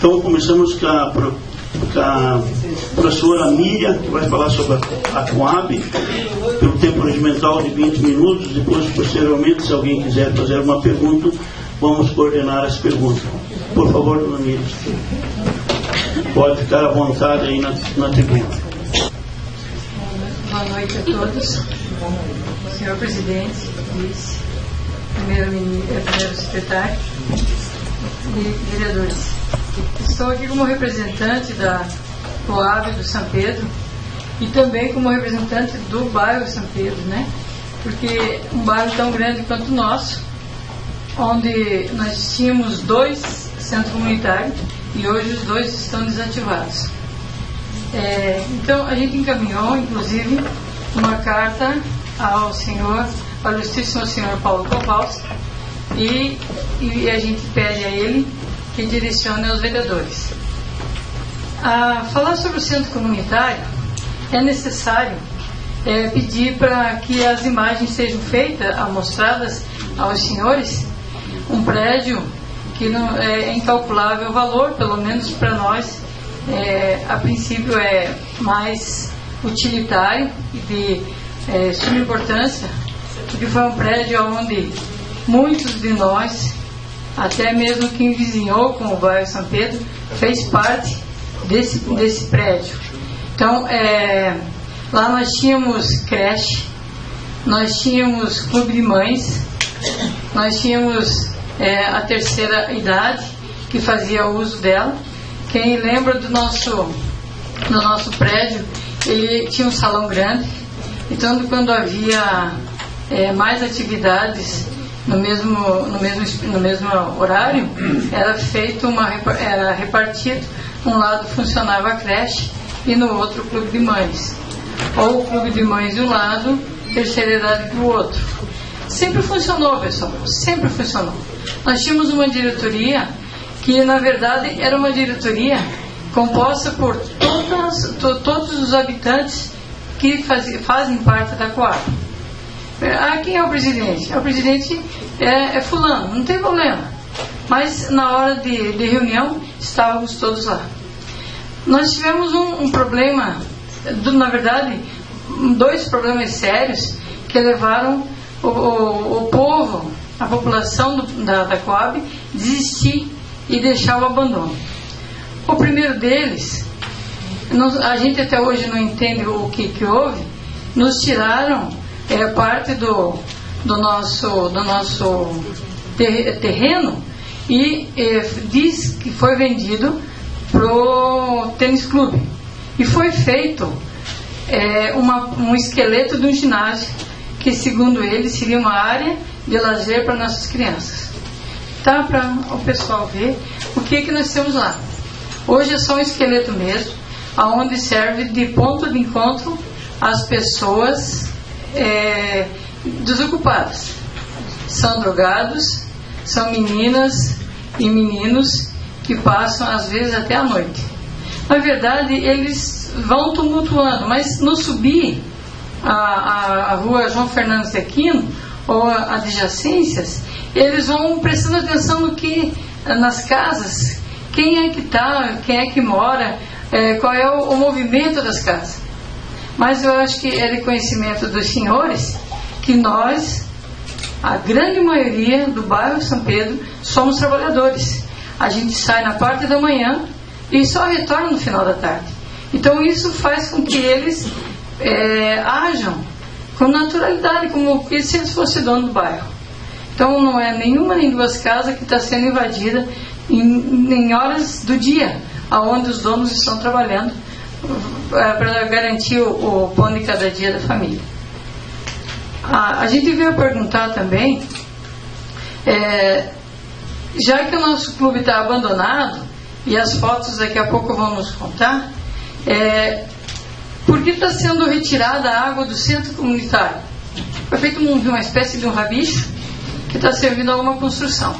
Então, começamos com a professora Miriam, que vai falar sobre a Coab, pelo tempo regimental de 20 minutos. Depois, posteriormente, se alguém quiser fazer uma pergunta, vamos coordenar as perguntas. Por favor, dona Miriam, pode ficar à vontade aí na tribuna. Boa noite a todos. Senhor presidente, vice, primeiro secretário e vereadores. Estou aqui como representante da Coab do São Pedro e também como representante do bairro São Pedro, né? Porque um bairro tão grande quanto o nosso, onde nós tínhamos 2 centros comunitários e hoje os 2 estão desativados. Então a gente encaminhou, inclusive, uma carta ao ilustríssimo senhor Paulo Kowalski e a gente pede a ele que direcione aos vereadores. Falar sobre o centro comunitário é necessário pedir para que as imagens sejam feitas, mostradas aos senhores, um prédio que não é incalculável valor, pelo menos para nós, a princípio é mais utilitário e de suma importância, porque foi um prédio onde muitos de nós, até mesmo quem vizinhou com o bairro São Pedro, fez parte desse prédio. Então, lá nós tínhamos creche, nós tínhamos clube de mães, nós tínhamos a terceira idade, que fazia uso dela. Quem lembra do nosso prédio, ele tinha um salão grande, então quando havia mais atividades no mesmo horário, era repartido, um lado funcionava a creche e no outro o clube de mães, ou o clube de mães de um lado, terceira idade do outro. Sempre funcionou, pessoal, sempre funcionou. Nós tínhamos uma diretoria que na verdade era uma diretoria composta por todos os habitantes que fazem parte da Coab. Quem é o presidente? O presidente é fulano, não tem problema. Mas na hora de reunião estávamos todos lá. Nós tivemos um problema, na verdade, 2 problemas sérios que levaram o povo, a população da Coab, desistir e deixar o abandono. O primeiro deles, a gente até hoje não entende o que houve, nos tiraram parte do nosso terreno e diz que foi vendido pro tênis clube. E foi feito um esqueleto de um ginásio que, segundo eles, seria uma área de lazer para nossas crianças. Tá, para o pessoal ver o que nós temos lá. Hoje é só um esqueleto mesmo, aonde serve de ponto de encontro às pessoas desocupadas. São drogados, são meninas e meninos que passam às vezes até a noite. Na verdade, eles vão tumultuando, mas no subir a rua João Fernandes de Aquino ou adjacências, eles vão prestando atenção no que nas casas, quem é que está, quem é que mora, qual é o movimento das casas. Mas eu acho que é de conhecimento dos senhores que nós, a grande maioria do bairro São Pedro, somos trabalhadores. A gente sai na parte da manhã e só retorna no final da tarde. Então isso faz com que eles ajam com naturalidade, como se eles fossem dono do bairro. Então não é nenhuma nem 2 casas que está sendo invadida em horas do dia, aonde os donos estão trabalhando para garantir o pão de cada dia da família. A gente veio perguntar também, já que o nosso clube está abandonado, e as fotos daqui a pouco vão nos contar, por que está sendo retirada a água do centro comunitário? Foi feito uma espécie de um rabicho que está servindo a alguma construção.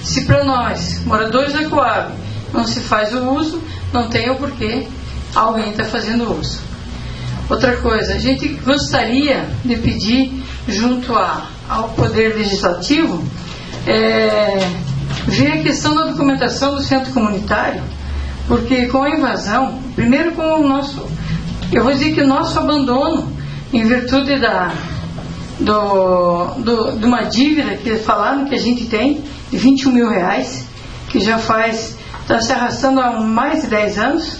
Se para nós, moradores da Coab, não se faz o uso, não tem o porquê alguém está fazendo uso. Outra coisa, a gente gostaria de pedir junto ao Poder Legislativo ver a questão da documentação do centro comunitário, porque com a invasão, primeiro com o nosso, eu vou dizer que o nosso abandono, em virtude de uma dívida que falaram que a gente tem, de 21 mil reais, que já está se arrastando há mais de 10 anos,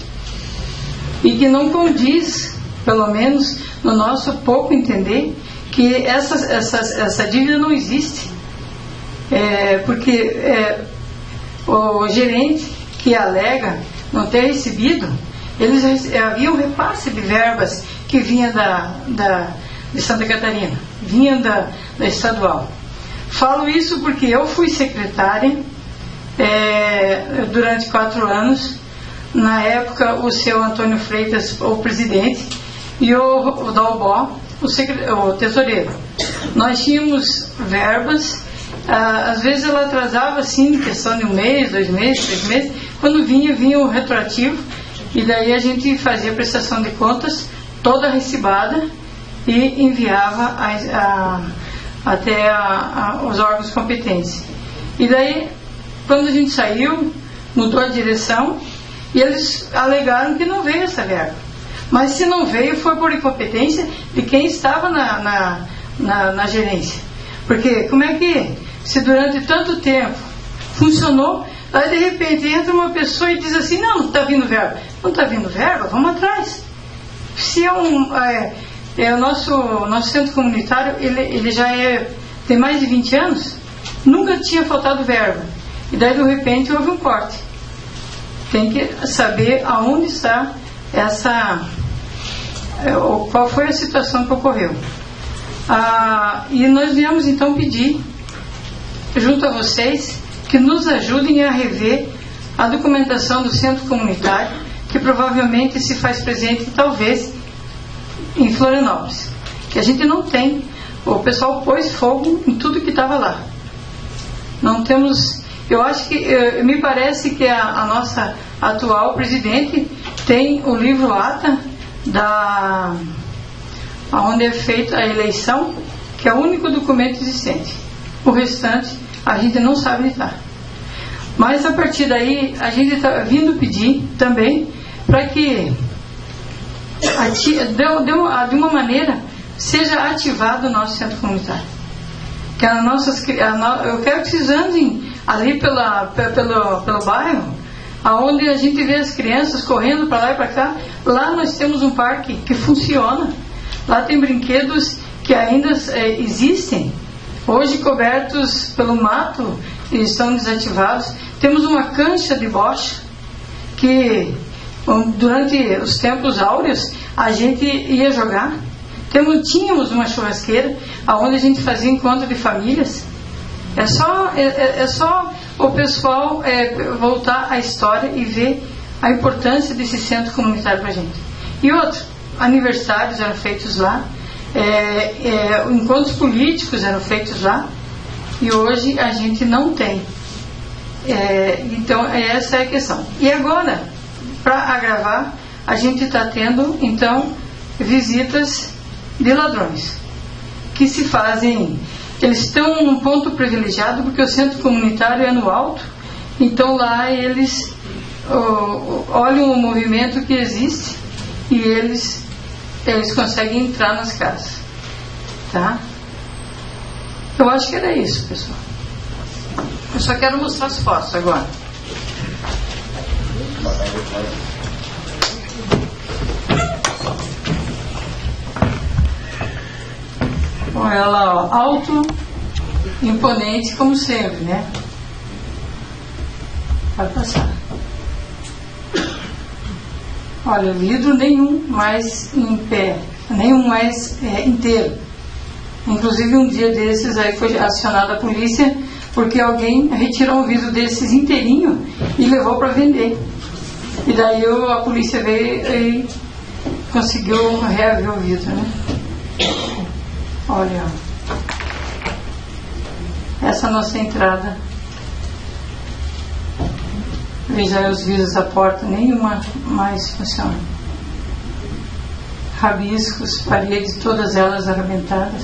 e que não condiz, pelo menos no nosso pouco entender, que essa dívida não existe. Porque o gerente que alega não ter recebido, havia um repasse de verbas que vinha de Santa Catarina, vinha da estadual. Falo isso porque eu fui secretária durante 4 anos. Na época, o seu Antônio Freitas, o presidente, e o Dalbó, o tesoureiro. Nós tínhamos verbas, às vezes ela atrasava assim, em questão de 1 mês, 2 meses, 3 meses. Quando vinha o retroativo, e daí a gente fazia a prestação de contas toda recibada e enviava até os órgãos competentes. E daí, quando a gente saiu, mudou a direção, e eles alegaram que não veio essa verba. Mas se não veio, foi por incompetência de quem estava na gerência. Porque como é que, se durante tanto tempo funcionou, aí de repente entra uma pessoa e diz assim, não está vindo verba. Não está vindo verba? Vamos atrás. Se o nosso centro comunitário, ele já tem mais de 20 anos, nunca tinha faltado verba. E daí de repente houve um corte. Tem que saber aonde está qual foi a situação que ocorreu. E nós viemos então pedir, junto a vocês, que nos ajudem a rever a documentação do centro comunitário, que provavelmente se faz presente, talvez, em Florianópolis. Que a gente não tem. O pessoal pôs fogo em tudo que estava lá. Não temos... Eu acho que, me parece que a nossa atual presidente tem o livro ata onde é feita a eleição, que é o único documento existente. O restante a gente não sabe onde está. Mas a partir daí a gente está vindo pedir também para que de uma maneira seja ativado o nosso centro comunitário. Que eu quero que vocês andem ali pelo bairro, aonde a gente vê as crianças correndo para lá e para cá. Lá nós temos um parque que funciona. Lá tem brinquedos que ainda existem, hoje cobertos pelo mato e estão desativados. Temos uma cancha de bocha que durante os tempos áureos a gente ia jogar. Tínhamos uma churrasqueira onde a gente fazia encontro de famílias. É só o pessoal voltar à história e ver a importância desse centro comunitário para a gente. E outro, aniversários eram feitos lá, encontros políticos eram feitos lá, e hoje a gente não tem. Então, essa é a questão. E agora, para agravar, a gente está tendo, então, visitas de ladrões, que se fazem... Eles estão num ponto privilegiado, porque o centro comunitário é no alto, então lá eles olham o movimento que existe e eles conseguem entrar nas casas. Tá? Eu acho que era isso, pessoal. Eu só quero mostrar as fotos agora. Olha lá, ó, alto, imponente como sempre, né? Pode passar. Olha, o vidro nenhum mais em pé, nenhum mais inteiro. Inclusive um dia desses aí foi acionada a polícia porque alguém retirou um vidro desses inteirinho e levou para vender. E daí a polícia veio e conseguiu reaver o vidro, né? Olha, essa é a nossa entrada. Veja aí os vidros da porta, nenhuma mais funciona. Rabiscos, paredes, todas elas arrebentadas.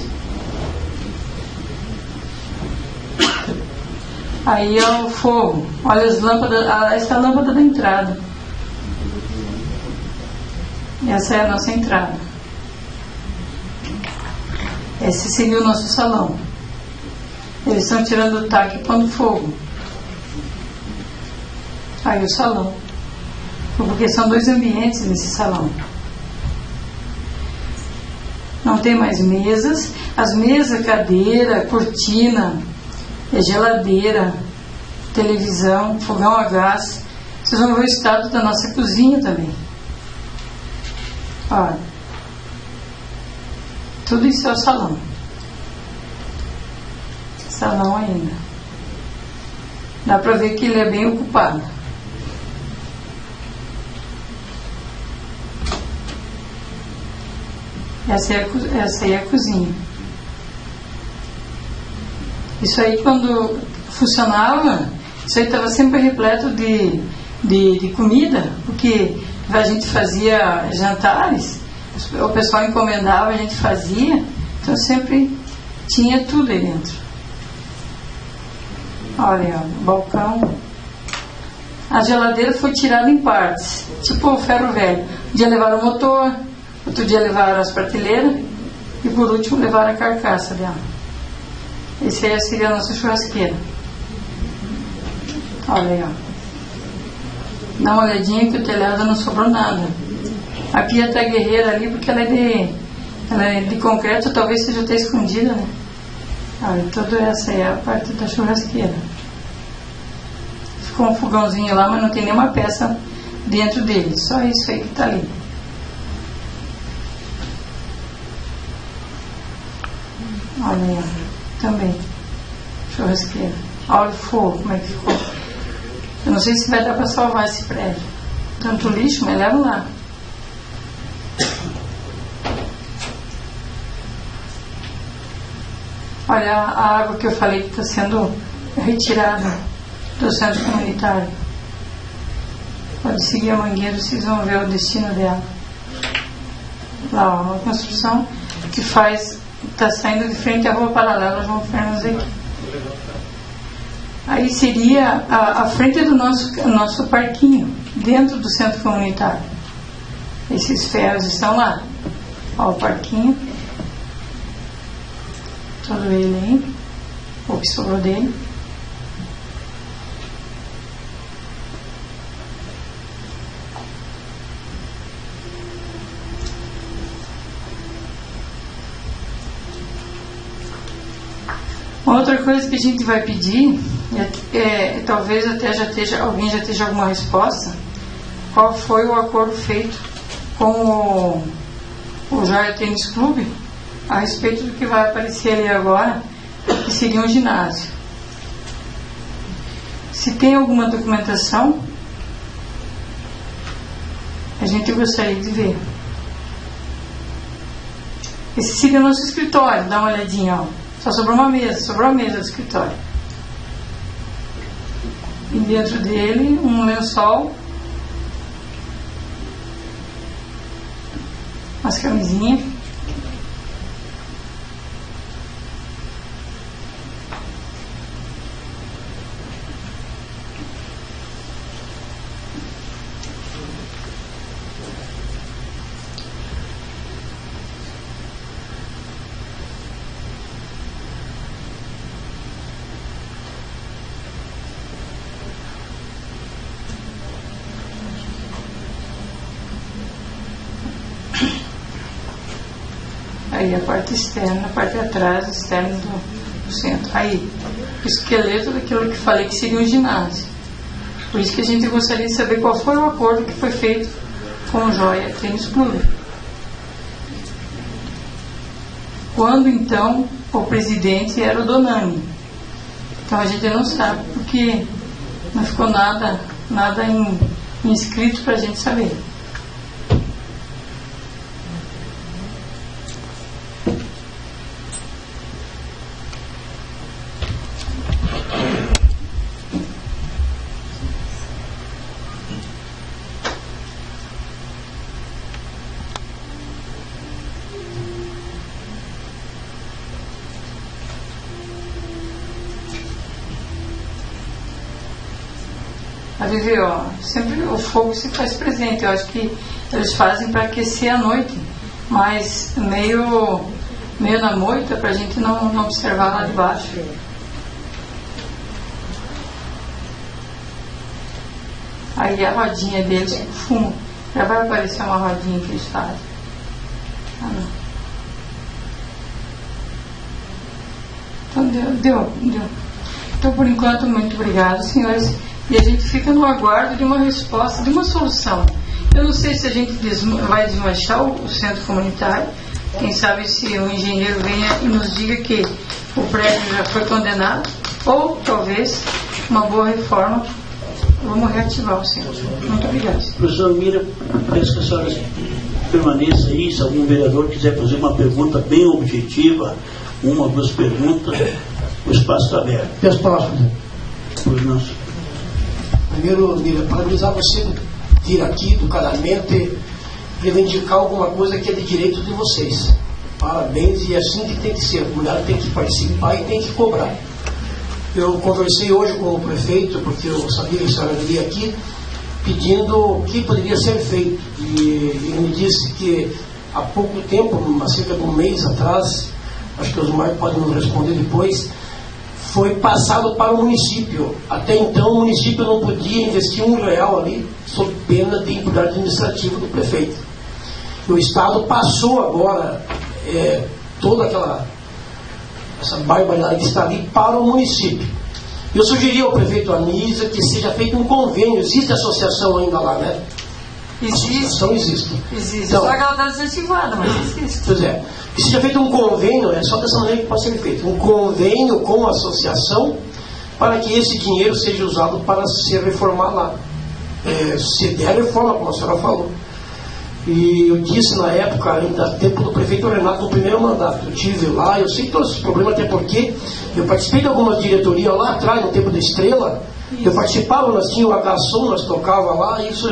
Aí é o fogo. Olha as lâmpadas. Essa é a lâmpada da entrada. Essa é a nossa entrada. Esse seria o nosso salão. Eles estão tirando o taque e pondo fogo. Aí o salão. Porque são 2 ambientes nesse salão. Não tem mais mesas. As mesas, cadeira, cortina, geladeira, televisão, fogão a gás. Vocês vão ver o estado da nossa cozinha também. Olha. Tudo isso é o salão. Salão ainda. Dá para ver que ele é bem ocupado. Essa aí é a cozinha. Isso aí, quando funcionava, isso aí estava sempre repleto de comida, porque a gente fazia jantares, o pessoal encomendava, a gente fazia, então sempre tinha tudo aí dentro. Olha, o balcão. A geladeira foi tirada em partes, tipo o ferro velho. Um dia levaram o motor, outro dia levaram as prateleiras e por último levaram a carcaça dela. Esse aí seria a nossa churrasqueira. Olha aí, ó. Dá uma olhadinha que o telhado não sobrou nada. A pia está guerreira ali porque ela é de concreto, talvez seja até escondida, né? Olha, toda essa aí é a parte da churrasqueira. Ficou um fogãozinho lá, mas não tem nenhuma peça dentro dele. Só isso aí que está ali. Olha aí, ó. Também. Churrasqueira. Olha o fogo, como é que ficou. Eu não sei se vai dar para salvar esse prédio. Tanto lixo, mas leva lá. Olha a água que eu falei que está sendo retirada do centro comunitário. Pode seguir a mangueira, vocês vão ver o destino dela. Lá, ó, uma construção que está saindo de frente à rua paralela João Fernandes aqui. Aí seria a frente do nosso parquinho, dentro do centro comunitário. Esses ferros estão lá. Ó, o parquinho. Todo ele aí. O que sobrou dele. Outra coisa que a gente vai pedir talvez até alguém já esteja alguma resposta. Qual foi o acordo feito com o Joia Tênis Clube a respeito do que vai aparecer ali agora, que seria um ginásio? Se tem alguma documentação, a gente gostaria de ver. Esse seria o nosso escritório, dá uma olhadinha, ó. Só sobrou a mesa do escritório. E dentro dele, um lençol, umas camisinhas. Aí a parte externa, a parte de atrás, externa do centro. Aí, o esqueleto daquilo que falei que seria um ginásio. Por isso que a gente gostaria de saber qual foi o acordo que foi feito com o Joia Tênis Clube. Quando então o presidente era o Donani. Então a gente não sabe, porque não ficou nada inscrito para a gente saber. viver, ó, sempre o fogo se faz presente. Eu acho que eles fazem para aquecer a noite, mas meio na moita, para a gente não observar lá de baixo. Aí a rodinha deles, fumo, já vai aparecer uma rodinha que eles fazem. Ah, não. Então deu. Então, por enquanto, muito obrigado, senhores. E a gente fica no aguardo de uma resposta, de uma solução. Eu não sei se a gente vai desmanchar o centro comunitário. Quem sabe se o engenheiro venha e nos diga que o prédio já foi condenado, ou talvez uma boa reforma. Vamos reativar o centro. Muito obrigado. Professora Mira, peço que a senhora permaneça aí. Se algum vereador quiser fazer uma pergunta bem objetiva, uma ou duas perguntas, o espaço está aberto. E as próximas? Pois não. Primeiro, Mira, parabenizar você vir aqui educadamente e reivindicar alguma coisa que é de direito de vocês. Parabéns, e é assim que tem que ser. A mulher tem que participar e tem que cobrar. Eu conversei hoje com o prefeito, porque eu sabia que a senhora viria aqui, pedindo o que poderia ser feito. E ele me disse que há pouco tempo, há cerca de um mês atrás, acho que os Osmar podem nos responder depois, foi passado para o município. Até então o município não podia investir R$1 ali, sob pena de impunidade administrativa do prefeito. E o Estado passou agora toda essa barbaridade que está ali para o município. Eu sugeri ao prefeito Anísio que seja feito um convênio. Existe associação ainda lá, né? Existe. Associação existe. Então, só que ela está desativada, mas existe. Pois é. Que seja feito um convênio, é só dessa maneira que pode ser feito. Um convênio com a associação para que esse dinheiro seja usado para se reformar lá. Se der reforma, como a senhora falou. E eu disse na época, ainda tempo do prefeito Renato, no primeiro mandato, eu estive lá, eu sei todos os problemas, até porque eu participei de algumas diretorias lá atrás, no tempo da Estrela. Eu participava, nós tínhamos o H-Som, nós tocava lá, isso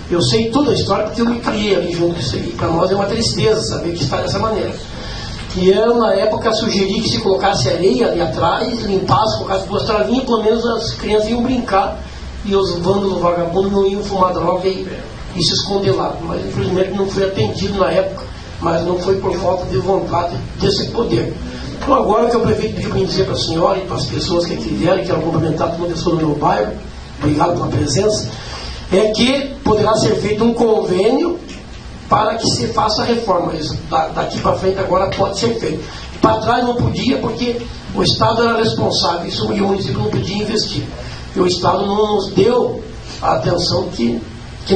eu sei toda a história porque eu me criei ali junto com isso aí. Para nós é uma tristeza saber que está dessa maneira. E eu, na época, sugeri que se colocasse areia ali atrás, limpasse, colocasse 2 travinhas, pelo menos as crianças iam brincar e os vândalos vagabundos não iam fumar droga e se esconder lá. Mas infelizmente não foi atendido na época, mas não foi por falta de vontade desse poder. Então agora que o prefeito pediu para me dizer para a senhora e para as pessoas que aqui vieram, quero cumprimentar toda uma pessoa do meu bairro, obrigado pela presença, é que poderá ser feito um convênio para que se faça a reforma. Isso daqui para frente agora pode ser feito. Para trás não podia porque o Estado era responsável, isso, e o município não podia investir. E o Estado não nos deu a atenção que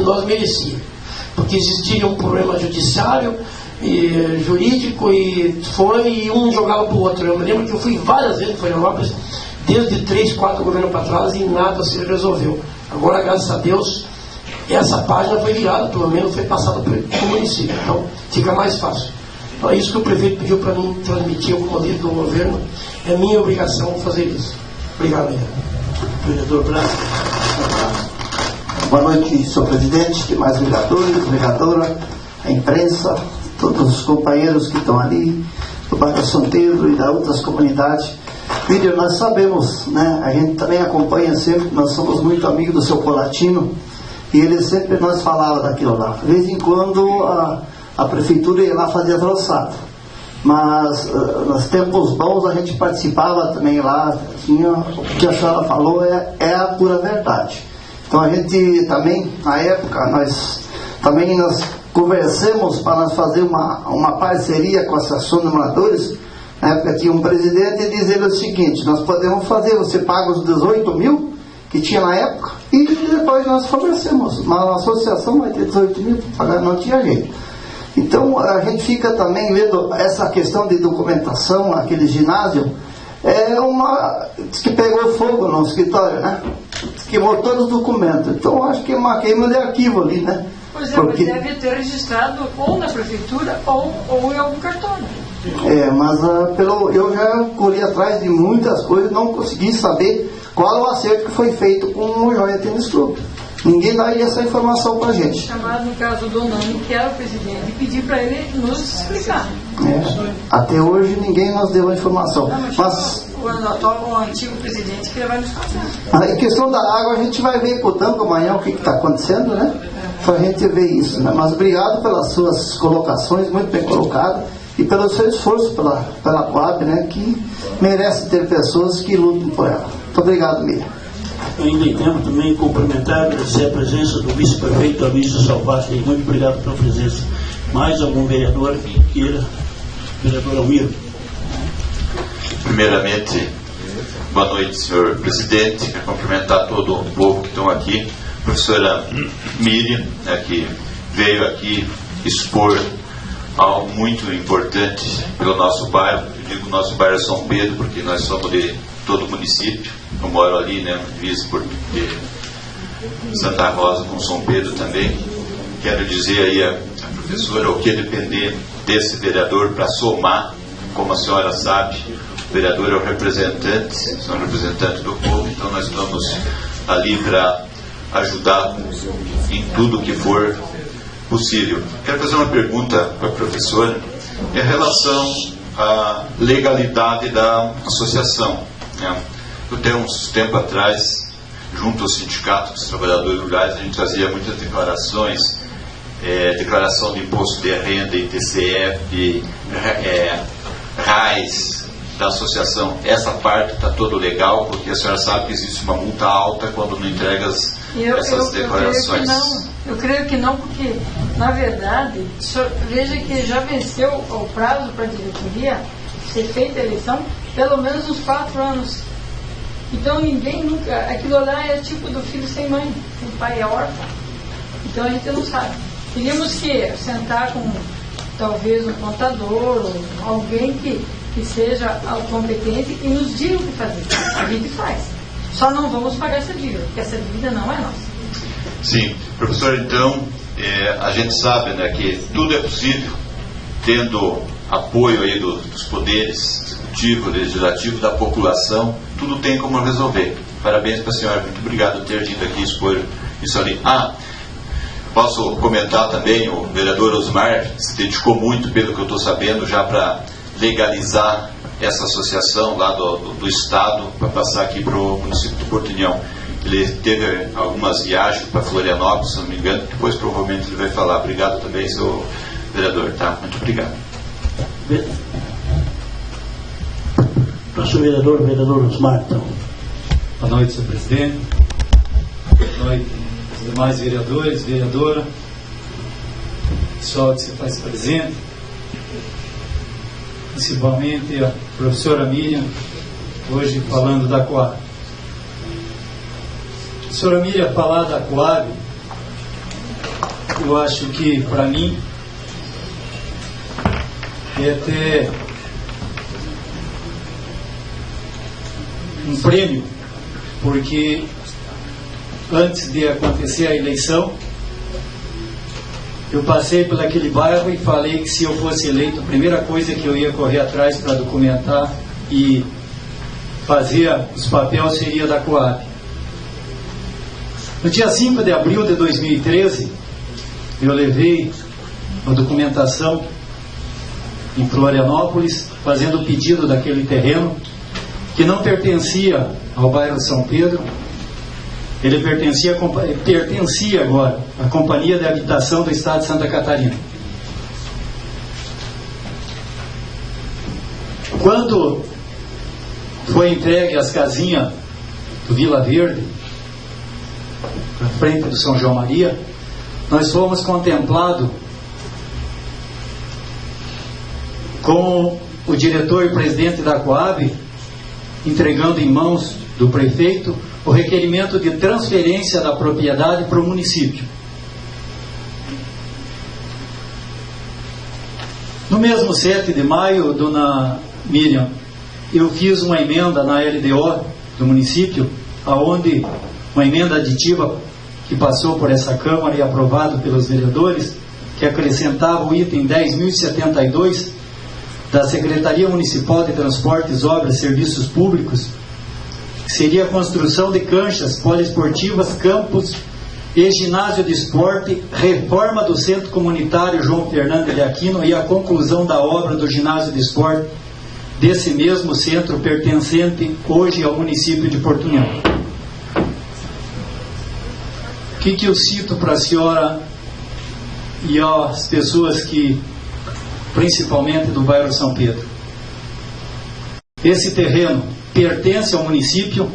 nós merecíamos. Porque existia um problema judiciário, jurídico, e um jogava para o outro. Eu me lembro que eu fui várias vezes em Florianópolis, desde 3, 4 governos para trás, e nada se resolveu. Agora, graças a Deus, essa página foi virada, pelo menos foi passada para o município. Então, fica mais fácil. Então, é isso que o prefeito pediu para mim transmitir ao comandante do governo. É minha obrigação fazer isso. Obrigado, vereador Braga. Boa noite, senhor presidente, demais vereadores, vereadora, a imprensa, todos os companheiros que estão ali, do bairro São Pedro e das outras comunidades. Vídeo, nós sabemos, né? A gente também acompanha sempre, nós somos muito amigos do seu Colatino, e ele sempre nos falava daquilo lá. De vez em quando a prefeitura ia lá fazer as roçadas, mas nos tempos bons a gente participava também lá, tinha, o que a senhora falou é a pura verdade. Então a gente também, na época, nós conversamos para nós fazer uma parceria com a Associação de Moradores. Na época tinha um presidente dizendo o seguinte: nós podemos fazer, você paga os 18 mil que tinha na época, e depois nós conversamos, mas a associação vai ter 18 mil para pagar, não tinha jeito. Então a gente fica também vendo essa questão de documentação, aquele ginásio, diz que pegou fogo no escritório, né? Queimou todos os documentos. Então acho que é uma queima de arquivo ali, né? Pois é, porque deve ter registrado ou na prefeitura ou em algum cartório. Mas eu já corri atrás de muitas coisas, não consegui saber qual o acerto que foi feito com o Joia Tênis Clube. Ninguém daria essa informação para a gente. Chamado, no caso do Nani, que era o presidente, e pedir para ele nos explicar. Até hoje ninguém nos deu a informação. Mas o antigo presidente que ele vai nos fazer. A questão da água a gente vai ver com o Tango amanhã o que está acontecendo, né? Para a gente ver isso, né? Mas obrigado pelas suas colocações, muito bem colocado, e pelo seu esforço pela Coab, né? Que merece ter pessoas que lutam por ela. Muito obrigado, Miriam. Ainda em tempo também cumprimentar, agradecer a presença do vice-prefeito Aloysio Salvati. Muito obrigado pela presença. Mais algum vereador que queira? Vereador Almiro. Primeiramente, boa noite, senhor presidente. Quero cumprimentar todo o povo que estão aqui. Professora Miriam, né, que veio aqui expor algo muito importante pelo nosso bairro. Eu digo nosso bairro São Pedro, porque nós somos de todo o município. Eu moro ali, né, divisa por Santa Rosa com São Pedro também. Quero dizer aí a professora o que depender desse vereador para somar, como a senhora sabe, o vereador é o representante, são representantes do povo, então nós estamos ali para ajudar em tudo que for possível. Quero fazer uma pergunta para a professora em relação à legalidade da associação, né? Até uns tempo atrás, junto ao Sindicato dos Trabalhadores Rurais, a gente fazia muitas declarações, declaração de imposto de renda, ITCF, RAIS da associação. Essa parte está todo legal, porque a senhora sabe que existe uma multa alta quando não entrega essas declarações. Eu creio que não, porque, na verdade, veja que já venceu o prazo para a diretoria ser feita a eleição, pelo menos uns 4 anos. Então ninguém nunca... Aquilo lá é tipo do filho sem mãe, o pai é órfão. Então a gente não sabe. Teríamos que sentar com talvez um contador ou alguém que seja competente e nos diga o que fazer. A gente faz. Só não vamos pagar essa dívida, porque essa dívida não é nossa. Sim, professor, então a gente sabe, né, que tudo é possível tendo apoio aí dos poderes executivo, legislativo, da população, tudo tem como resolver. Parabéns para a senhora, muito obrigado por ter vindo aqui expor isso ali. Posso comentar também, o vereador Osmar se dedicou muito, pelo que eu estou sabendo, já para legalizar essa associação lá do Estado, para passar aqui para o município do Portunhão. Ele teve algumas viagens para Florianópolis, se não me engano, depois provavelmente ele vai falar. Obrigado também, seu vereador, tá? Muito obrigado. Próximo vereador Osmar, então. Boa noite, senhor presidente. Boa noite, os demais vereadores, vereadora, pessoal que se faz presente, principalmente a professora Miriam, hoje falando da Coab. Professora Miriam, falar da Coab, eu acho que, para mim, é até um prêmio, porque antes de acontecer a eleição, eu passei por aquele bairro e falei que se eu fosse eleito, a primeira coisa que eu ia correr atrás para documentar e fazer os papéis seria da Coab. No dia 5 de abril de 2013, eu levei a documentação em Florianópolis, fazendo o pedido daquele terreno, que não pertencia ao bairro São Pedro, ele pertencia agora à Companhia de Habitação do Estado de Santa Catarina. Quando foi entregue as casinhas do Vila Verde, na frente do São João Maria, nós fomos contemplados com o diretor e presidente da Coab entregando em mãos do prefeito o requerimento de transferência da propriedade para o município. No mesmo 7 de maio, dona Miriam, eu fiz uma emenda na LDO do município, aonde uma emenda aditiva que passou por essa Câmara e aprovado pelos vereadores, que acrescentava o item 10.072 da Secretaria Municipal de Transportes, Obras e Serviços Públicos, que seria a construção de canchas poliesportivas, campos e ginásio de esporte, reforma do Centro Comunitário João Fernandes de Aquino e a conclusão da obra do ginásio de esporte desse mesmo centro pertencente hoje ao município de Porto União. O que eu cito para a senhora e às pessoas que, principalmente do bairro São Pedro? Esse terreno pertence ao município,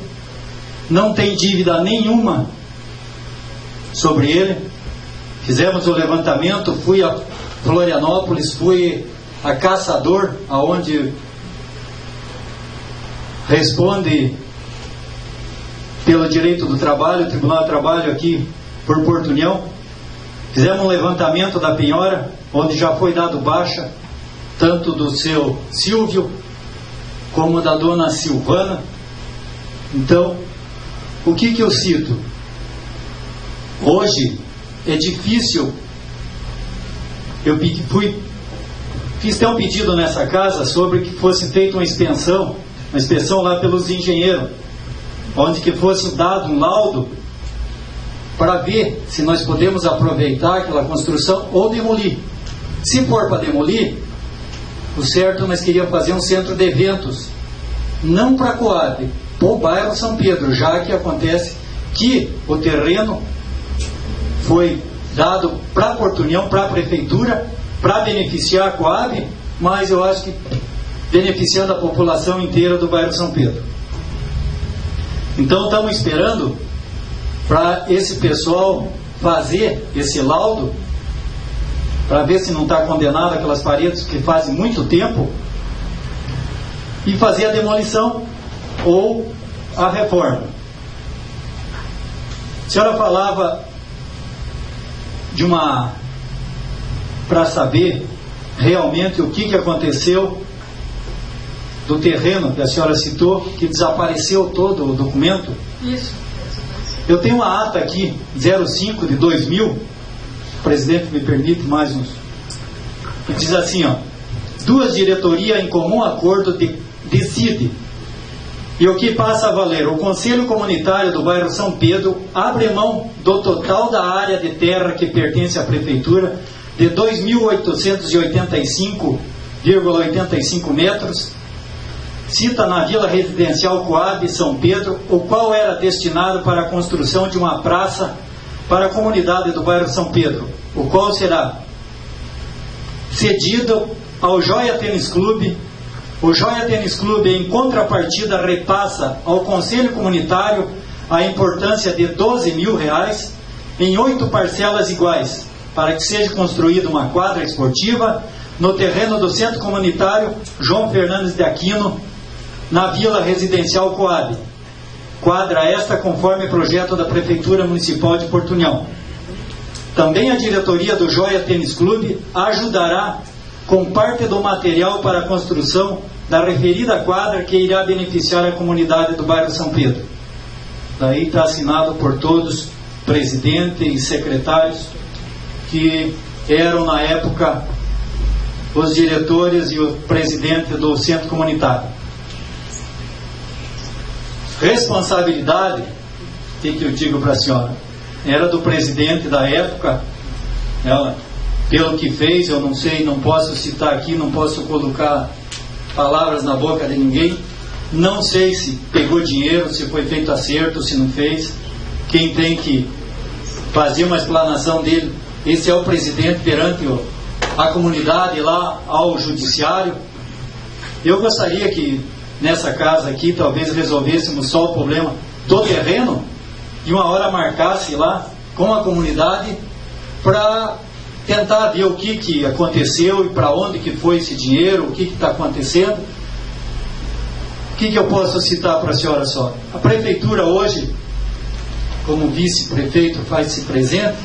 não tem dívida nenhuma sobre ele. Fizemos o levantamento, fui a Florianópolis, fui a Caçador, aonde responde pelo direito do trabalho, o Tribunal do Trabalho aqui por Porto União. Fizemos um levantamento da penhora, onde já foi dado baixa, tanto do seu Silvio, como da dona Silvana. Então, o que eu cito? Hoje é difícil. Eu fiz até um pedido nessa casa sobre que fosse feita uma inspeção lá pelos engenheiros, onde que fosse dado um laudo para ver se nós podemos aproveitar aquela construção ou demolir. Se for para demolir, o certo nós queríamos fazer um centro de eventos, não para a Coab, para o bairro São Pedro, já que acontece que o terreno foi dado para Porto União, para a prefeitura, para beneficiar a Coab, mas eu acho que beneficiando a população inteira do bairro São Pedro. Então estamos esperando para esse pessoal fazer esse laudo, para ver se não está condenado aquelas paredes que fazem muito tempo, e fazer a demolição ou a reforma. A senhora falava de para saber realmente o que aconteceu do terreno que a senhora citou, que desapareceu todo o documento. Isso. Eu tenho uma ata aqui, 05 de 2000, o presidente me permite mais uns, que diz assim, ó: duas diretorias em comum acordo decide, e o que passa a valer, o Conselho Comunitário do bairro São Pedro abre mão do total da área de terra que pertence à prefeitura de 2.885,85 metros, cita na Vila Residencial Coab São Pedro, o qual era destinado para a construção de uma praça para a comunidade do bairro São Pedro, o qual será cedido ao Joia Tênis Clube. O Joia Tênis Clube, em contrapartida, repassa ao Conselho Comunitário a importância de R$12.000 em 8 parcelas iguais, para que seja construída uma quadra esportiva no terreno do Centro Comunitário João Fernandes de Aquino, na Vila Residencial Coab. Quadra esta conforme projeto da Prefeitura Municipal de Porto União. Também a diretoria do Joia Tênis Clube ajudará com parte do material para a construção da referida quadra, que irá beneficiar a comunidade do bairro São Pedro. Daí está assinado por todos, presidente e secretários, que eram na época os diretores e o presidente do centro comunitário. Responsabilidade, o que eu digo para a senhora? Era do presidente da época. Ela, pelo que fez, eu não sei, não posso citar aqui, não posso colocar palavras na boca de ninguém. Não sei se pegou dinheiro, se foi feito acerto, se não fez. Quem tem que fazer uma explanação dele, esse é o presidente perante a comunidade lá ao judiciário. Eu gostaria que nessa casa aqui talvez resolvêssemos só o problema do terreno e uma hora marcasse lá com a comunidade para tentar ver o que aconteceu e para onde que foi esse dinheiro, o que está acontecendo. O que eu posso citar para a senhora só? A prefeitura hoje, como vice-prefeito, faz-se presente.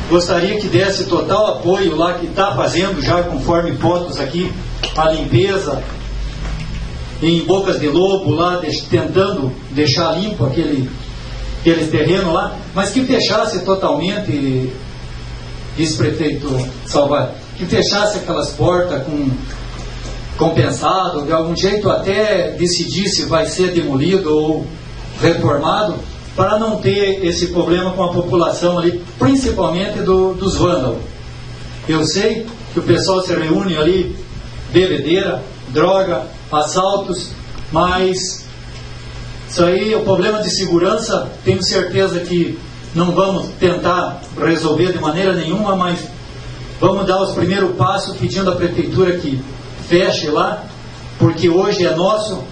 Gostaria que desse total apoio lá, que está fazendo já, conforme fotos aqui, a limpeza em Bocas de Lobo lá, tentando deixar limpo aquele terreno lá, mas que fechasse totalmente, vice-prefeito Salvador, que fechasse aquelas portas com compensado, de algum jeito até decidir se vai ser demolido ou reformado, para não ter esse problema com a população ali, principalmente dos vândalos. Eu sei que o pessoal se reúne ali, bebedeira, droga, assaltos, mas isso aí, o problema de segurança, tenho certeza que não vamos tentar resolver de maneira nenhuma, mas vamos dar os primeiros passos pedindo à prefeitura que feche lá, porque hoje é nosso,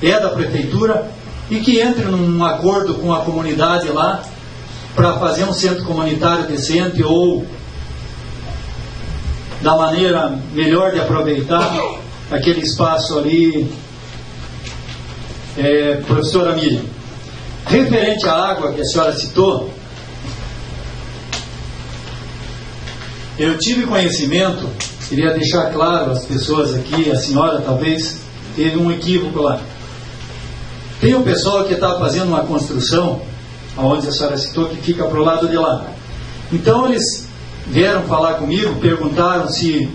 é da prefeitura, e que entre num acordo com a comunidade lá para fazer um centro comunitário decente, ou da maneira melhor de aproveitar aquele espaço ali. Professora Miriam, referente à água que a senhora citou, eu tive conhecimento, queria deixar claro às pessoas aqui, a senhora talvez teve um equívoco lá. Tem um pessoal que está fazendo uma construção, onde a senhora citou, que fica para o lado de lá. Então eles vieram falar comigo, perguntaram se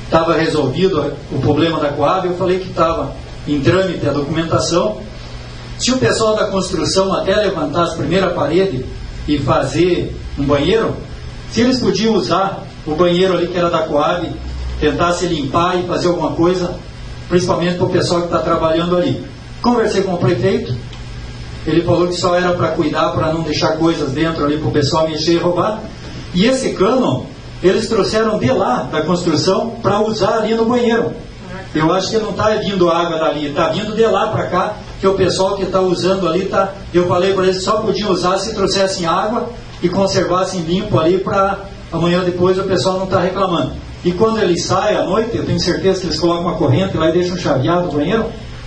estava resolvido o problema da Coab. Eu falei que estava em trâmite a documentação. Se o pessoal da construção até levantar as primeiras paredes e fazer um banheiro, se eles podiam usar o banheiro ali que era da Coab, tentar se limpar e fazer alguma coisa, principalmente para o pessoal que está trabalhando ali. Conversei com o prefeito, ele falou que só era para cuidar, para não deixar coisas dentro ali para o pessoal mexer e roubar. E esse cano, eles trouxeram de lá, da construção, para usar ali no banheiro. Eu acho que não está vindo água dali, está vindo de lá para cá, que o pessoal que está usando ali, eu falei para eles que só podiam usar se trouxessem água e conservassem limpo ali, para amanhã depois o pessoal não está reclamando. E quando eles saem à noite, eu tenho certeza que eles colocam uma corrente lá e deixam chaveado o banheiro,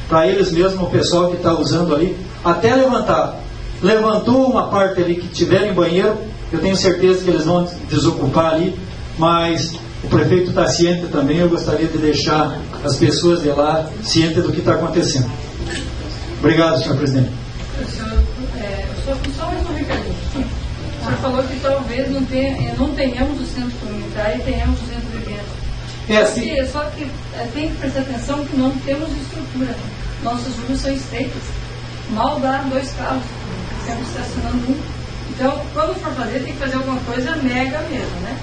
para eles mesmo, o pessoal que está usando ali, até levantar. Levantou uma parte ali que tiver em banheiro, eu tenho certeza que eles vão desocupar ali, mas o prefeito está ciente também. Eu gostaria de deixar as pessoas de lá cientes do que está acontecendo. Obrigado, senhor presidente. Só mais um recadinho. O senhor falou que talvez não tenhamos o centro comunitário e tenhamos o centro de evento. Só que tem que prestar atenção que não temos estrutura. Nossas ruas são estreitas. Mal dá 2 carros, sempre estacionando um. Então, quando for fazer, tem que fazer alguma coisa mega mesmo, né?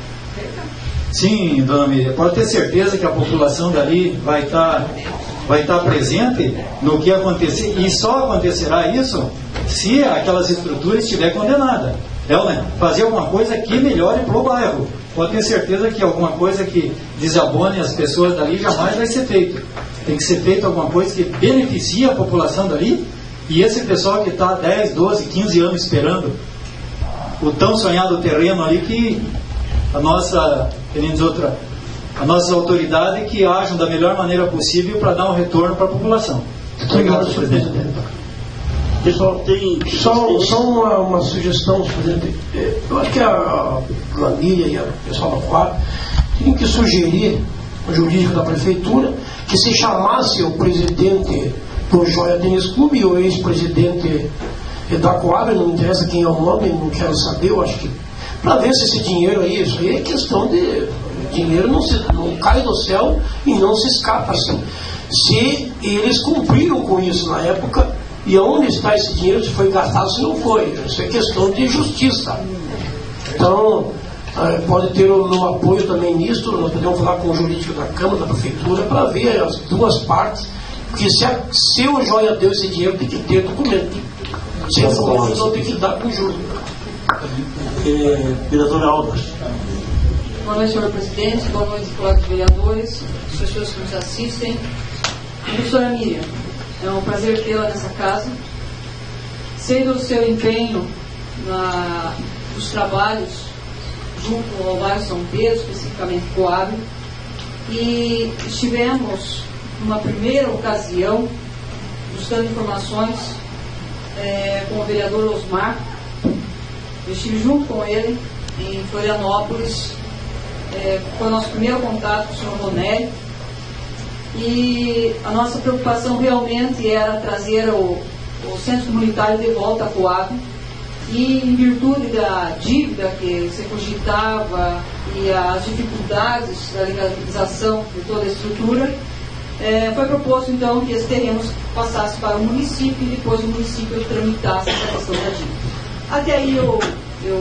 Sim, dona Miriam, pode ter certeza que a população dali vai estar presente no que acontecer, e só acontecerá isso se aquelas estruturas estiver condenada. Fazer alguma coisa que melhore para o bairro. Pode ter certeza que alguma coisa que desabone as pessoas dali jamais vai ser feito. Tem que ser feito alguma coisa que beneficie a população dali, e esse pessoal que está 10, 12, 15 anos esperando o tão sonhado terreno ali, que a nossa autoridade que ajam da melhor maneira possível para dar um retorno para a população. Obrigado, senhor presidente. Pessoal, tem só uma sugestão, presidente. Eu acho que a planilha e o pessoal da Coab tinham que sugerir o jurídico da prefeitura que se chamasse o presidente do Joia Tênis Clube e o ex-presidente da Coab, não me interessa quem é o nome, não quero saber, eu acho que para ver se esse dinheiro aí, isso aí é questão de dinheiro, não cai do céu e não se escapa assim. Se eles cumpriram com isso na época, e aonde está esse dinheiro, se foi gastado, se não foi, isso é questão de justiça. Então pode ter o apoio também nisso. Nós podemos falar com o jurídico da Câmara, da Prefeitura, para ver as duas partes, porque se o Joia deu esse dinheiro, tem que ter documento. Se não, não tem que dar com juros. Vereadora Alves. Boa noite, senhor presidente. Boa noite, colegas vereadores, as pessoas que nos assistem. Professora Miriam, é um prazer tê-la nessa casa. Sei do seu empenho nos trabalhos junto ao bairro São Pedro, especificamente Coab, e estivemos numa primeira ocasião buscando informações com o vereador Osmar. Eu estive junto com ele em Florianópolis, foi o nosso primeiro contato com o senhor Ronelli, e a nossa preocupação realmente era trazer o centro comunitário de volta à Coab, e em virtude da dívida que se cogitava e as dificuldades da legalização de toda a estrutura, Foi proposto, então, que esse terreno passasse para o município e depois o município tramitasse essa questão da dívida. Até aí eu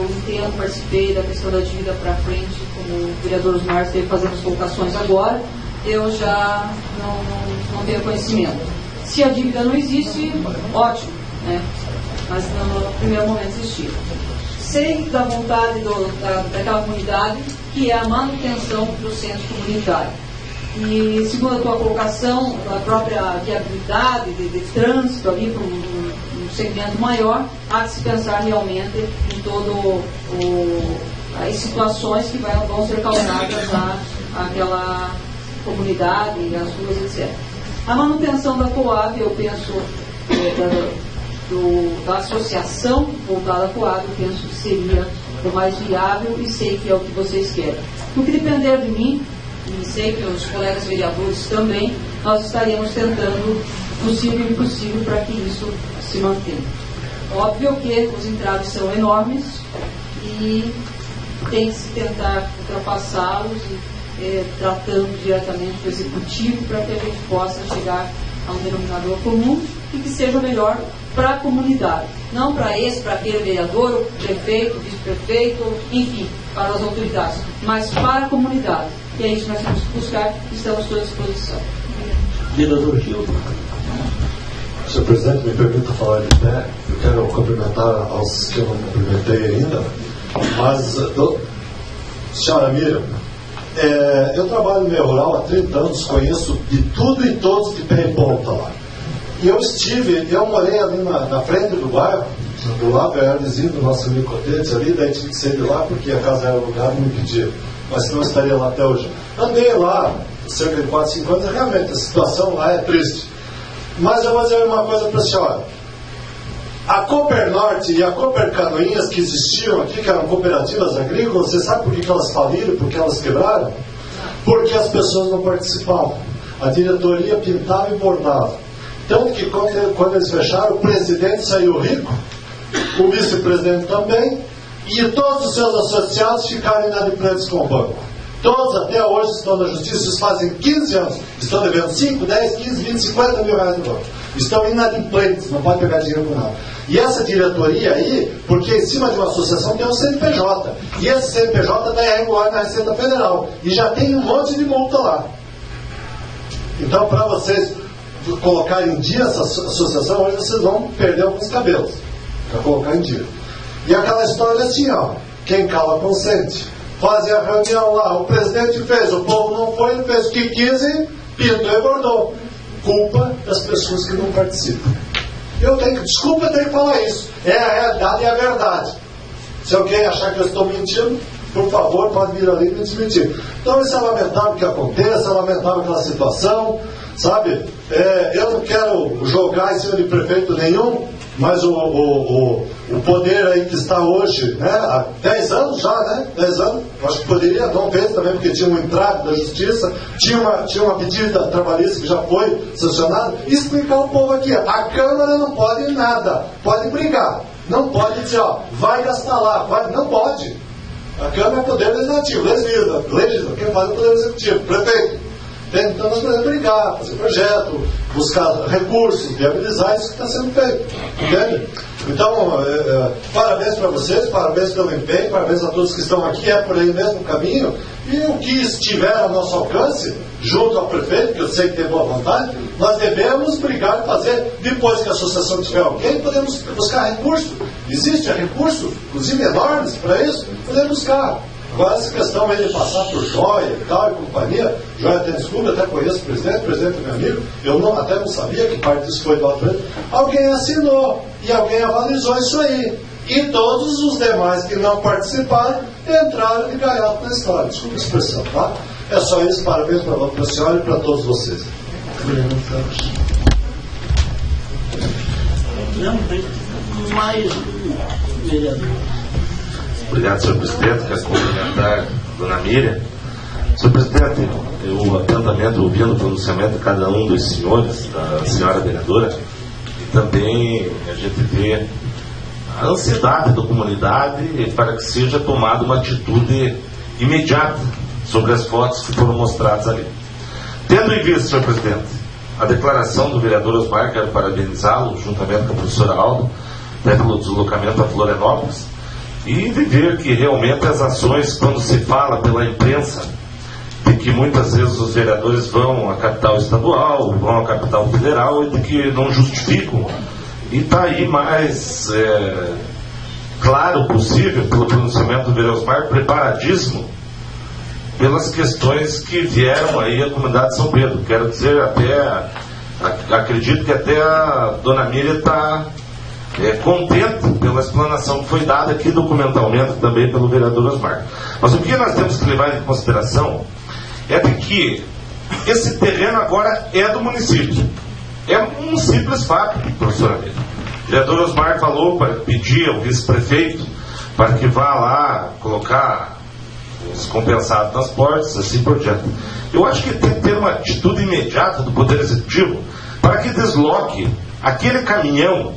entendo, participei da questão da dívida para frente, como o vereador Osmar esteve fazendo as colocações agora, eu já não tenho conhecimento. Se a dívida não existe, ótimo, né? Mas no primeiro momento existia. Sei da vontade daquela comunidade, que é a manutenção do centro comunitário. E, segundo a tua colocação, a própria viabilidade de trânsito ali para um segmento maior, há de se pensar realmente em as situações que vão ser causadas àquela comunidade, as ruas, etc. A manutenção da Coab, eu penso, da associação voltada à Coab, eu penso que seria o mais viável e sei que é o que vocês querem. No que depender de mim, e sei que os colegas vereadores também, nós estaremos tentando o possível e impossível para que isso se mantenha. Óbvio que os entraves são enormes e tem que se tentar ultrapassá-los, tratando diretamente com o executivo para que a gente possa chegar a um denominador comum e que seja melhor para a comunidade. Não para esse, para aquele vereador, o prefeito, o vice-prefeito, enfim, para as autoridades, mas para a comunidade. E é isso que nós temos que buscar e estamos todos à disposição. Vereador Gil. Senhor Presidente, me permita falar de pé. Eu quero cumprimentar aos que eu não cumprimentei ainda. Mas, senhora Miriam, eu trabalho no meio rural há 30 anos, conheço de tudo e todos de pé em ponta lá. E eu morei ali na frente do bairro, do lado, eu era vizinho do nosso amigo Cotetes ali, daí tive que sair de lá porque a casa era alugada e me impedia. Mas senão eu estaria lá até hoje. Andei lá cerca de 4, 5 anos, realmente a situação lá é triste. Mas eu vou dizer uma coisa para a senhora. A Cooper Norte e a Cooper Canoinhas que existiam aqui, que eram cooperativas agrícolas, você sabe por que elas faliram, por que elas quebraram? Porque as pessoas não participavam. A diretoria pintava e bordava. Tanto que quando eles fecharam, o presidente saiu rico, o vice-presidente também, e todos os seus associados ficaram inadimplentes com o banco. Todos até hoje estão na justiça, isso fazem 15 anos, estão devendo 5, 10, 15, 20, 50 mil reais no banco. Estão inadimplentes, não podem pegar dinheiro com nada. E essa diretoria aí, porque em cima de uma associação tem um CNPJ, e esse CNPJ está irregular na Receita Federal, e já tem um monte de multa lá. Então, para vocês colocarem em dia essa associação, hoje vocês vão perder alguns cabelos, para colocar em dia. E aquela história assim, ó, quem cala consente. Fazem a reunião lá, o presidente fez, o povo não foi, ele fez o que quis e pintou e bordou. Culpa das pessoas que não participam. Desculpa, eu tenho que falar isso. É a realidade e a verdade. Se alguém achar que eu estou mentindo, por favor, pode vir ali e me desmentir. Então isso é lamentável que aconteça, é lamentável aquela situação, sabe? Eu não quero jogar em cima de prefeito nenhum, mas o poder aí que está hoje, né, há 10 anos já, né, 10 anos, acho que poderia, não fez também, porque tinha um entrave da justiça, tinha uma pedida trabalhista que já foi sancionada, e explicar ao povo aqui, a Câmara não pode nada, pode brigar, não pode dizer, ó, vai gastar lá, não pode. A Câmara é poder legislativo, legislativo, quem faz é o poder executivo, prefeito. Então nós podemos brigar, fazer projeto, buscar recursos, viabilizar isso que está sendo feito. Entende? Então, parabéns para vocês, parabéns pelo empenho, parabéns a todos que estão aqui, é por aí mesmo o caminho. E o que estiver ao nosso alcance, junto ao prefeito, que eu sei que tem boa vontade, nós devemos brigar e fazer, depois que a associação tiver alguém, podemos buscar recursos. Existe recurso, inclusive enormes para isso, podemos buscar. Agora essa questão aí de passar por Joia e tal e companhia, Joia Tênis Clube, até conheço o presidente é meu amigo, eu até não sabia que parte disso foi do outro. Alguém assinou e alguém avalizou isso aí. E todos os demais que não participaram entraram de gaiato na história. Desculpa a expressão, tá? É só isso, parabéns para a senhora e para todos vocês. Mais vereador. Obrigado, senhor presidente. Quero cumprimentar a dona Miriam. Senhor presidente, eu atentamente ouvindo o pronunciamento de cada um dos senhores, da senhora vereadora, e também a gente vê a ansiedade da comunidade para que seja tomada uma atitude imediata sobre as fotos que foram mostradas ali. Tendo em vista, senhor presidente, a declaração do vereador Osmar, quero parabenizá-lo, juntamente com a professora Aldo, pelo deslocamento a Florianópolis, e ver que realmente as ações, quando se fala pela imprensa, de que muitas vezes os vereadores vão à capital estadual, vão à capital federal, e de que não justificam. E está aí mais claro possível, pelo pronunciamento do vereador Osmar, preparadíssimo pelas questões que vieram aí à comunidade de São Pedro. Quero dizer, acredito que até a dona Miriam está contente pela explanação que foi dada aqui documentalmente também pelo vereador Osmar. Mas o que nós temos que levar em consideração é de que esse terreno agora é do município. É um simples fato, professora Miriam. O vereador Osmar falou para pedir ao vice-prefeito para que vá lá colocar os compensados transportes, assim por diante. Eu acho que tem que ter uma atitude imediata do Poder Executivo para que desloque aquele caminhão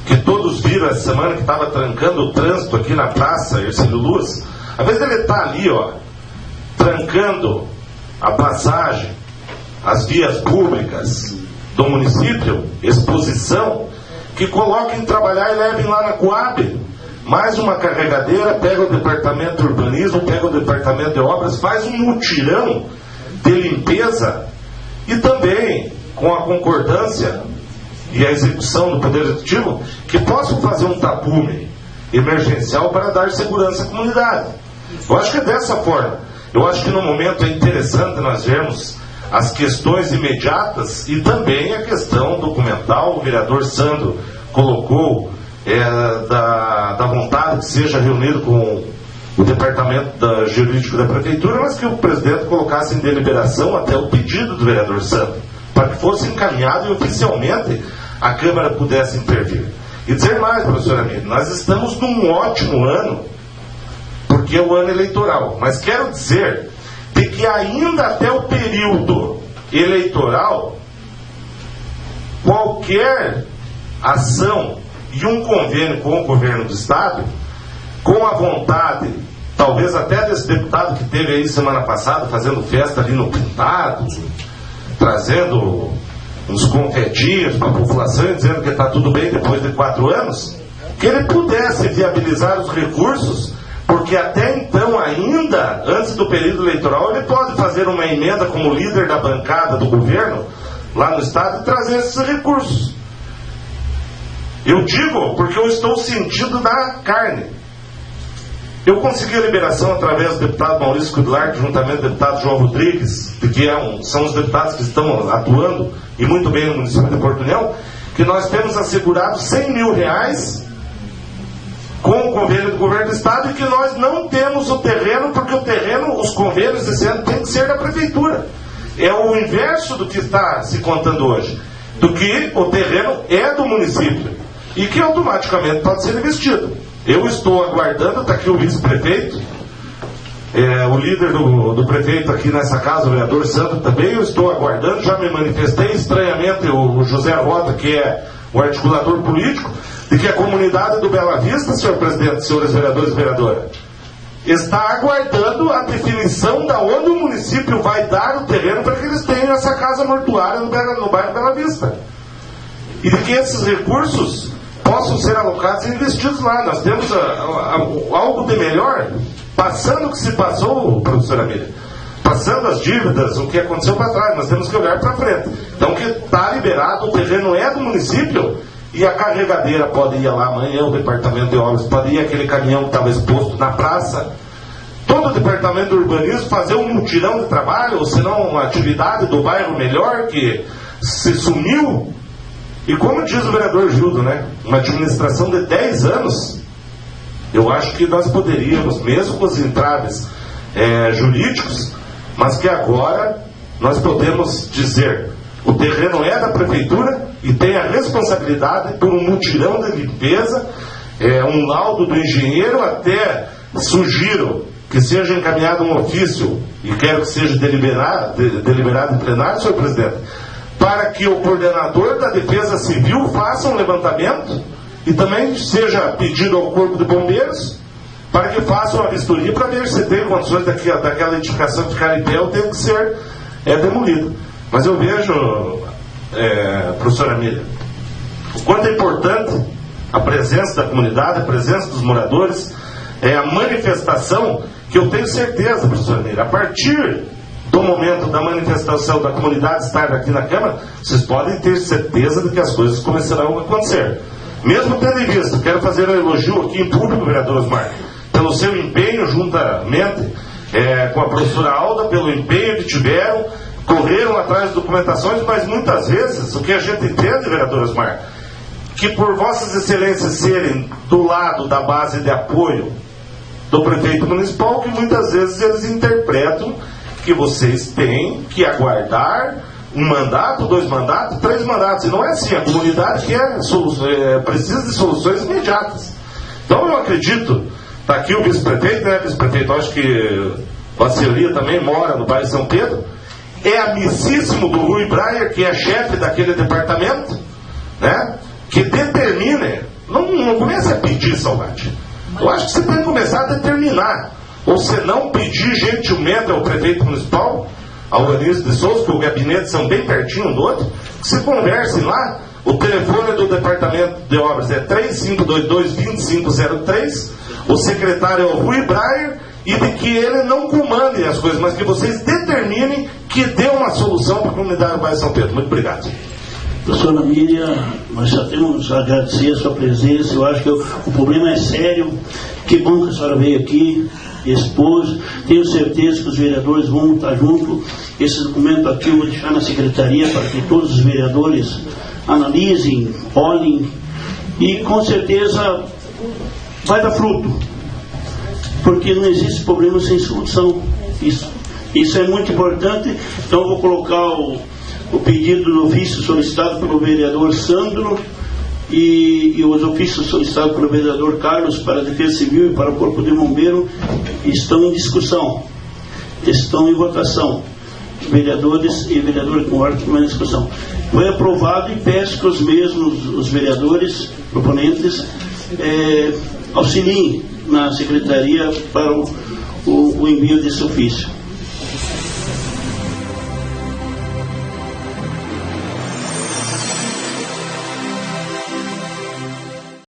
que todos viram essa semana, que estava trancando o trânsito aqui na praça Hercílio Luz. Às vezes ele está ali, trancando a passagem, as vias públicas do município, exposição, que coloquem trabalhar e levem lá na Coab mais uma carregadeira, pega o departamento de urbanismo, pega o departamento de obras, faz um mutirão de limpeza e também com a concordância e a execução do Poder Executivo, que possam fazer um tapume emergencial para dar segurança à comunidade. Eu acho que é dessa forma. Eu acho que no momento é interessante nós vermos as questões imediatas e também a questão documental. O vereador Sandro colocou da vontade que seja reunido com o departamento jurídico da prefeitura, mas que o presidente colocasse em deliberação até o pedido do vereador Sandro, para que fosse encaminhado e oficialmente a Câmara pudesse intervir. E dizer mais, professora Miriam, nós estamos num ótimo ano, porque é o ano eleitoral, mas quero dizer de que ainda até o período eleitoral, qualquer ação e um convênio com o governo do Estado, com a vontade, talvez até desse deputado que teve aí semana passada, fazendo festa ali no Pintado, trazendo uns confetinhos para a população e dizendo que está tudo bem depois de 4 anos, que ele pudesse viabilizar os recursos, porque até então ainda, antes do período eleitoral, ele pode fazer uma emenda como líder da bancada do governo lá no Estado e trazer esses recursos. Eu digo porque eu estou sentindo na carne. Eu consegui a liberação através do deputado Maurício Kudlar, juntamente com o deputado João Rodrigues, que são os deputados que estão atuando e muito bem no município de Porto União, que nós temos assegurado R$100 mil com o convênio do governo do Estado e que nós não temos o terreno, porque o terreno, os convênios desse ano tem que ser da prefeitura. É o inverso do que está se contando hoje, do que o terreno é do município e que automaticamente pode ser investido. Eu estou aguardando, está aqui o vice-prefeito, o líder do prefeito aqui nessa casa, o vereador Santo também, eu estou aguardando, já me manifestei estranhamente, o José Rota, que é o articulador político, de que a comunidade do Bela Vista, senhor presidente, senhores vereadores e vereadoras, está aguardando a definição da onde o município vai dar o terreno para que eles tenham essa casa mortuária no bairro Bela Vista. E de que esses recursos possam ser alocados e investidos lá. Nós temos algo de melhor, passando o que se passou, professora Miriam, passando as dívidas, o que aconteceu para trás, nós temos que olhar para frente. Então, que está liberado, o terreno é do município, e a carregadeira pode ir lá amanhã, o departamento de obras pode ir, aquele caminhão que estava exposto na praça, todo o departamento de urbanismo fazer um mutirão de trabalho, ou senão uma atividade do bairro melhor, que se sumiu. E como diz o vereador Gildo, uma administração de 10 anos, eu acho que nós poderíamos, mesmo com os entraves jurídicos, mas que agora nós podemos dizer, o terreno é da prefeitura e tem a responsabilidade por um mutirão de limpeza, um laudo do engenheiro, até sugiro que seja encaminhado um ofício, e quero que seja deliberado em plenário, senhor presidente, para que o coordenador da Defesa Civil faça um levantamento e também seja pedido ao Corpo de Bombeiros para que faça uma vistoria para ver se tem condições daquela edificação ficar em pé ou tem que ser é demolido. Mas eu vejo, professora Miriam, o quanto é importante a presença da comunidade, a presença dos moradores, a manifestação, que eu tenho certeza, professora Miriam, a partir do momento da manifestação da comunidade estar aqui na Câmara, vocês podem ter certeza de que as coisas começarão a acontecer. Mesmo tendo em vista, quero fazer um elogio aqui em público, vereador Osmar, pelo seu empenho juntamente com a professora Alda, pelo empenho que tiveram, correram atrás de documentações, mas muitas vezes o que a gente entende, vereador Osmar, que por vossas excelências serem do lado da base de apoio do prefeito municipal, que muitas vezes eles interpretam que vocês têm que aguardar um mandato, 2 mandatos, 3 mandatos. E não é assim. A comunidade precisa de soluções imediatas. Então eu acredito, está aqui o vice-prefeito, né, vice-prefeito, acho que a senhoria também mora no bairro São Pedro, é amicíssimo do Rui Breyer, que é chefe daquele departamento, né, que determine, não comece a pedir, Salvati. Eu acho que você tem que começar a determinar. Ou se não, pedir gentilmente ao prefeito municipal, ao Anísio de Souza, que o gabinete são bem pertinho um do outro, que se conversem lá. O telefone do departamento de obras é 3522-2503, o secretário é o Rui Breyer, e de que ele não comande as coisas, mas que vocês determinem que dê uma solução para a comunidade do bairro São Pedro. Muito obrigado. Professora Miriam, nós só temos a agradecer a sua presença. Eu acho que o problema é sério. Que bom que a senhora veio aqui, expôs. Tenho certeza que os vereadores vão estar juntos. Esse documento aqui eu vou deixar na secretaria para que todos os vereadores analisem, olhem, e com certeza vai dar fruto, porque não existe problema sem solução. Isso é muito importante. Então eu vou colocar o pedido do ofício solicitado pelo vereador Sandro e os ofícios solicitados pelo vereador Carlos para a Defesa Civil e para o Corpo de Bombeiro estão em discussão, estão em votação. Vereadores e vereadores concordam com a discussão. Foi aprovado e peço que os vereadores proponentes auxiliem na secretaria para o envio desse ofício.